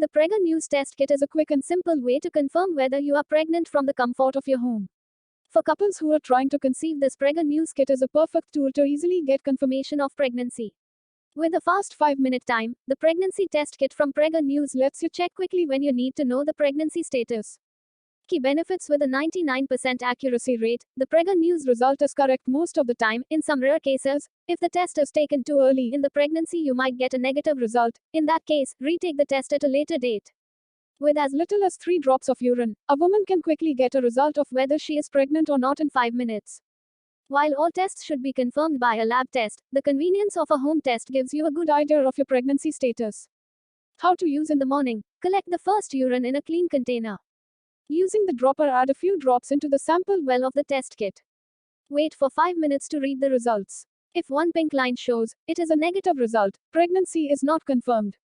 The Prega News Test Kit is a quick and simple way to confirm whether you are pregnant from the comfort of your home. For couples who are trying to conceive, this Prega News Kit is a perfect tool to easily get confirmation of pregnancy. With a fast 5-minute time, the Pregnancy Test Kit from Prega News lets you check quickly when you need to know the pregnancy status. Key benefits: with a 99% accuracy rate, the Prega News result is correct most of the time. In some rare cases, if the test is taken too early in the pregnancy, you might get a negative result. In that case, retake the test at a later date. With as little as 3 drops of urine, a woman can quickly get a result of whether she is pregnant or not in 5 minutes. While all tests should be confirmed by a lab test, the convenience of a home test gives you a good idea of your pregnancy status. How to use in the morning: collect the first urine in a clean container. Using the dropper, add a few drops into the sample well of the test kit. Wait for 5 minutes to read the results. If one pink line shows, it is a negative result, pregnancy is not confirmed.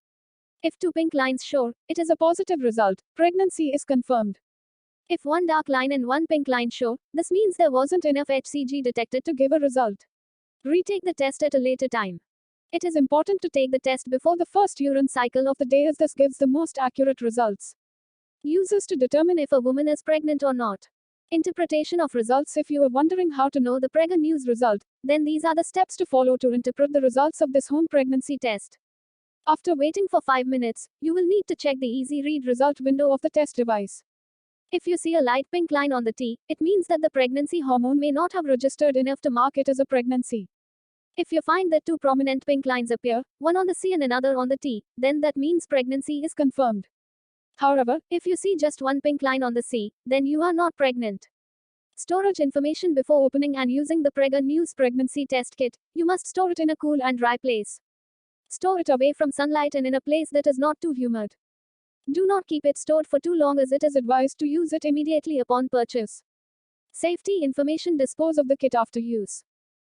If 2 pink lines show, it is a positive result, pregnancy is confirmed. If 1 dark line and 1 pink line show, this means there wasn't enough HCG detected to give a result. Retake the test at a later time. It is important to take the test before the first urine cycle of the day, as this gives the most accurate results. Uses to determine if a woman is pregnant or not. Interpretation of results: if you are wondering how to know the Prega News result, then these are the steps to follow to interpret the results of this home pregnancy test. After waiting for 5 minutes, you will need to check the easy read result window of the test device. If you see a light pink line on the T, it means that the pregnancy hormone may not have registered enough to mark it as a pregnancy. If you find that 2 prominent pink lines appear, one on the C and another on the T, then that means pregnancy is confirmed. However, if you see just 1 pink line on the C, then you are not pregnant. Storage information: before opening and using the Prega News Pregnancy Test Kit, you must store it in a cool and dry place. Store it away from sunlight and in a place that is not too humid. Do not keep it stored for too long, as it is advised to use it immediately upon purchase. Safety information: dispose of the kit after use.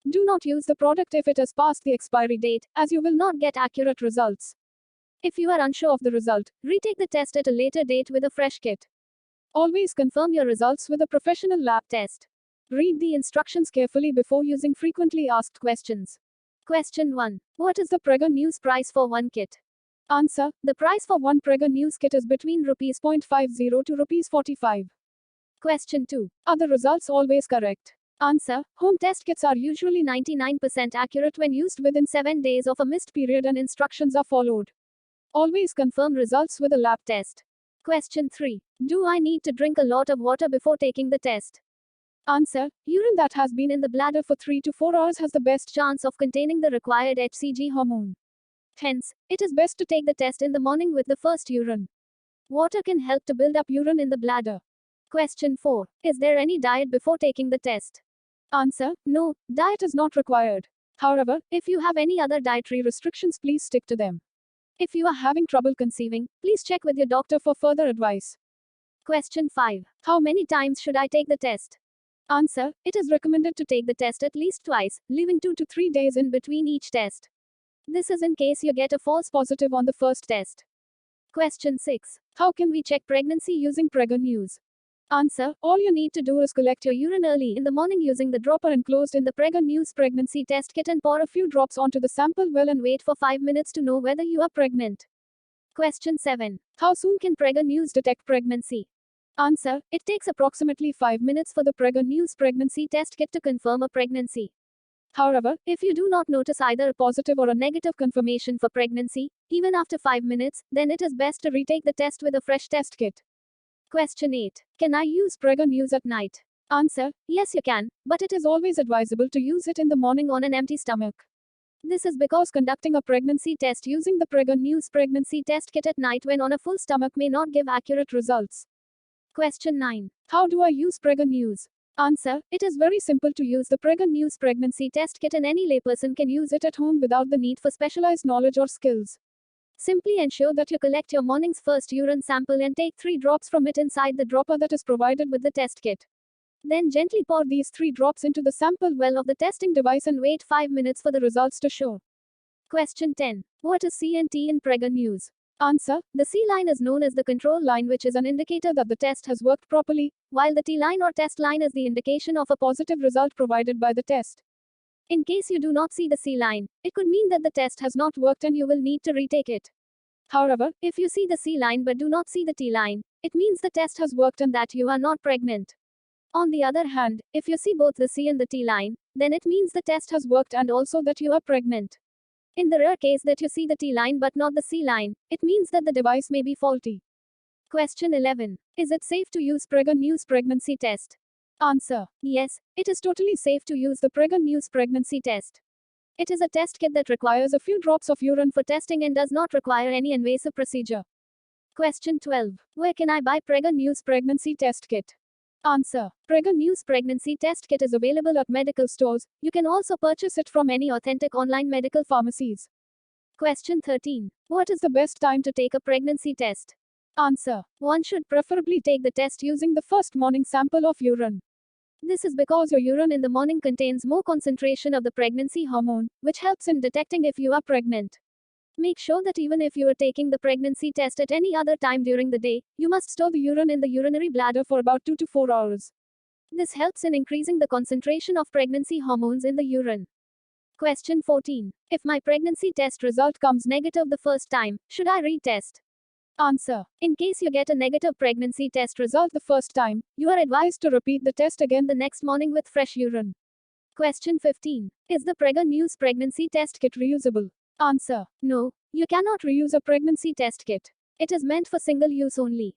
Do not use the product if it has passed the expiry date, as you will not get accurate results. If you are unsure of the result, retake the test at a later date with a fresh kit. Always confirm your results with a professional lab test. Read the instructions carefully before using frequently asked questions. Question 1. What is the Prega News price for 1 kit? Answer: the price for 1 Prega News kit is between Rs 0.50 to Rs 45. Question 2. Are the results always correct? Answer: home test kits are usually 99% accurate when used within 7 days of a missed period and instructions are followed. Always confirm results with a lab test. Question 3. Do I need to drink a lot of water before taking the test? Answer: urine that has been in the bladder for 3 to 4 hours has the best chance of containing the required HCG hormone. Hence, it is best to take the test in the morning with the first urine. Water can help to build up urine in the bladder. Question 4. Is there any diet before taking the test? Answer: no, diet is not required. However, if you have any other dietary restrictions, please stick to them. If you are having trouble conceiving, please check with your doctor for further advice. Question 5. How many times should I take the test? Answer: it is recommended to take the test at least twice, leaving 2 to 3 days in between each test. This is in case you get a false positive on the first test. Question 6. How can we check pregnancy using Prega News? Answer: all you need to do is collect your urine early in the morning using the dropper enclosed in the Prega News Pregnancy Test Kit and pour a few drops onto the sample well and wait for 5 minutes to know whether you are pregnant. Question 7. How soon can Prega News detect pregnancy? Answer: it takes approximately 5 minutes for the Prega News Pregnancy Test Kit to confirm a pregnancy. However, if you do not notice either a positive or a negative confirmation for pregnancy, even after 5 minutes, then it is best to retake the test with a fresh test kit. Question 8. Can I use Prega News at night? Answer: yes, you can, but it is always advisable to use it in the morning on an empty stomach. This is because conducting a pregnancy test using the Prega News Pregnancy Test Kit at night when on a full stomach may not give accurate results. Question 9. How do I use Prega News? Answer: it is very simple to use the Prega News Pregnancy Test Kit, and any layperson can use it at home without the need for specialized knowledge or skills. Simply ensure that you collect your morning's first urine sample and take 3 drops from it inside the dropper that is provided with the test kit. Then gently pour these 3 drops into the sample well of the testing device and wait 5 minutes for the results to show. Question 10. What is C and T in Prega News? Answer: the C line is known as the control line, which is an indicator that the test has worked properly, while the T line or test line is the indication of a positive result provided by the test. In case you do not see the C line, it could mean that the test has not worked and you will need to retake it. However, if you see the C line but do not see the T line, it means the test has worked and that you are not pregnant. On the other hand, if you see both the C and the T line, then it means the test has worked and also that you are pregnant. In the rare case that you see the T line but not the C line, it means that the device may be faulty. Question 11. Is it safe to use Prega News Pregnancy Test? Answer. Yes, it is totally safe to use the Prega News Pregnancy Test. It is a test kit that requires a few drops of urine for testing and does not require any invasive procedure. Question 12. Where can I buy Prega News Pregnancy Test Kit? Answer. Prega News Pregnancy Test Kit is available at medical stores. You can also purchase it from any authentic online medical pharmacies. Question 13. What is the best time to take a pregnancy test? Answer. One should preferably take the test using the first morning sample of urine. This is because your urine in the morning contains more concentration of the pregnancy hormone, which helps in detecting if you are pregnant. Make sure that even if you are taking the pregnancy test at any other time during the day, you must store the urine in the urinary bladder for about 2 to 4 hours. This helps in increasing the concentration of pregnancy hormones in the urine. Question 14. If my pregnancy test result comes negative the first time, should I retest? Answer. In case you get a negative pregnancy test result the first time, you are advised to repeat the test again the next morning with fresh urine. Question 15. Is the Prega News Pregnancy Test Kit reusable? Answer. No, you cannot reuse a pregnancy test kit. It is meant for single use only.